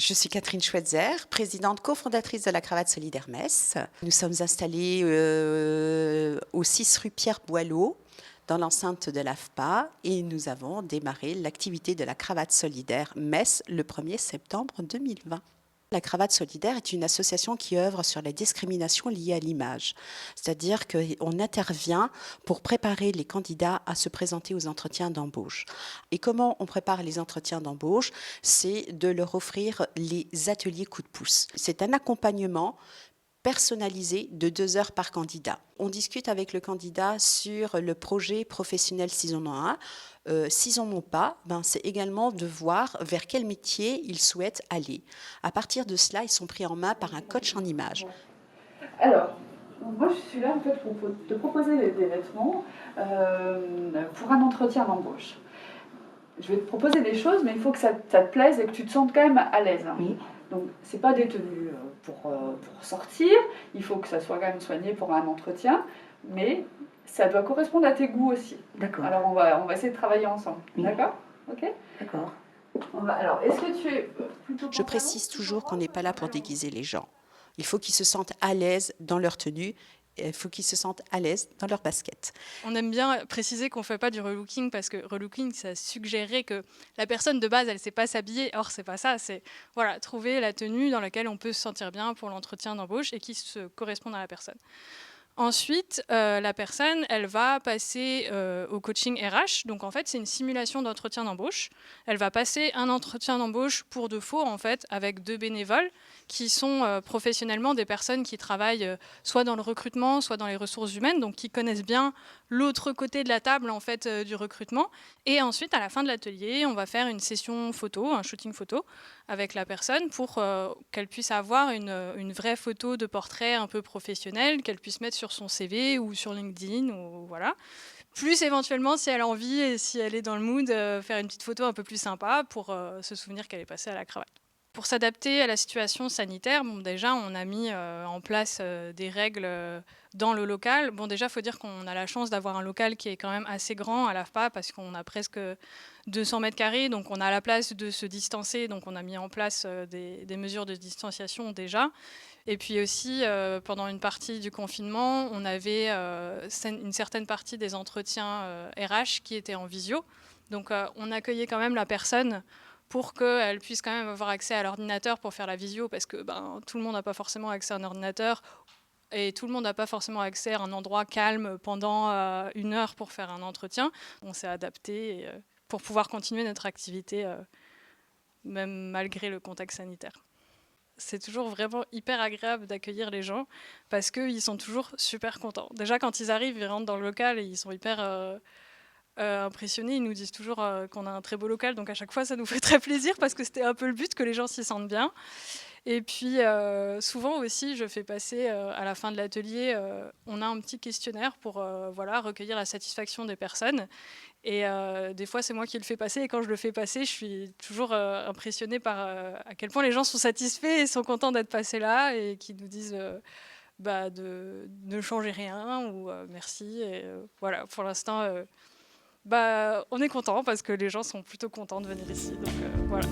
Je suis Catherine Schweitzer, présidente cofondatrice de la Cravate Solidaire Metz. Nous sommes installés au 6 rue Pierre Boileau, dans l'enceinte de l'AFPA, et nous avons démarré l'activité de la Cravate Solidaire Metz le 1er septembre 2020. La Cravate Solidaire est une association qui œuvre sur la discrimination liée à l'image. C'est-à-dire qu'on intervient pour préparer les candidats à se présenter aux entretiens d'embauche. Et comment on prépare les entretiens d'embauche? C'est de leur offrir les ateliers coup de pouce. C'est un accompagnement personnalisé de 2 heures par candidat. On discute avec le candidat sur le projet professionnel s'ils en ont un. S'ils n'en ont pas, c'est également de voir vers quel métier ils souhaitent aller. À partir de cela, ils sont pris en main par un coach en images. Alors, moi je suis là en fait pour te proposer des vêtements pour un entretien d'embauche. Je vais te proposer des choses, mais il faut que ça te plaise et que tu te sentes quand même à l'aise. Oui. Donc, c'est pas des tenues pour sortir, il faut que ça soit quand même soigné pour un entretien, mais ça doit correspondre à tes goûts aussi. D'accord. Alors, on va essayer de travailler ensemble. Oui. D'accord? Ok? D'accord. Alors, est-ce que tu es plutôt Je précise toujours qu'on n'est pas là pour déguiser les gens. Il faut qu'ils se sentent à l'aise dans leur tenue. Il faut qu'ils se sentent à l'aise dans leur basket. On aime bien préciser qu'on ne fait pas du relooking parce que relooking, ça suggérerait que la personne de base, elle ne sait pas s'habiller. Or, c'est pas ça. C'est trouver la tenue dans laquelle on peut se sentir bien pour l'entretien d'embauche et qui se correspond à la personne. Ensuite, la personne, elle va passer au coaching RH. Donc, en fait, c'est une simulation d'entretien d'embauche. Elle va passer un entretien d'embauche pour de faux, en fait, avec 2 bénévoles qui sont professionnellement des personnes qui travaillent soit dans le recrutement, soit dans les ressources humaines, donc qui connaissent bien l'autre côté de la table, en fait, du recrutement. Et ensuite, à la fin de l'atelier, on va faire une session photo, un shooting photo, avec la personne pour qu'elle puisse avoir une vraie photo de portrait un peu professionnel, qu'elle puisse mettre sur son CV ou sur LinkedIn, ou voilà. Plus éventuellement, si elle a envie et si elle est dans le mood, faire une petite photo un peu plus sympa pour se souvenir qu'elle est passée à la cravate. Pour s'adapter à la situation sanitaire, déjà, on a mis en place des règles dans le local. Déjà, il faut dire qu'on a la chance d'avoir un local qui est quand même assez grand à l'AFPA parce qu'on a presque 200 mètres carrés, donc on a la place de se distancer. Donc, on a mis en place des mesures de distanciation déjà. Et puis aussi, pendant une partie du confinement, on avait une certaine partie des entretiens RH qui étaient en visio. Donc, on accueillait quand même la personne pour qu'elle puisse quand même avoir accès à l'ordinateur pour faire la visio, parce que tout le monde n'a pas forcément accès à un ordinateur et tout le monde n'a pas forcément accès à un endroit calme pendant 1 heure pour faire un entretien. On s'est adapté pour pouvoir continuer notre activité, même malgré le contexte sanitaire. C'est toujours vraiment hyper agréable d'accueillir les gens parce qu'ils sont toujours super contents. Déjà, quand ils arrivent, ils rentrent dans le local et ils sont hyper impressionnés. Ils nous disent toujours qu'on a un très beau local, donc à chaque fois ça nous fait très plaisir parce que c'était un peu le but, que les gens s'y sentent bien. Et puis souvent aussi, je fais passer à la fin de l'atelier, on a un petit questionnaire pour recueillir la satisfaction des personnes. Et des fois, c'est moi qui le fais passer. Et quand je le fais passer, je suis toujours impressionnée par à quel point les gens sont satisfaits et sont contents d'être passés là et qui nous disent de ne changer rien ou merci. Et voilà, pour l'instant, on est content parce que les gens sont plutôt contents de venir ici. Donc voilà.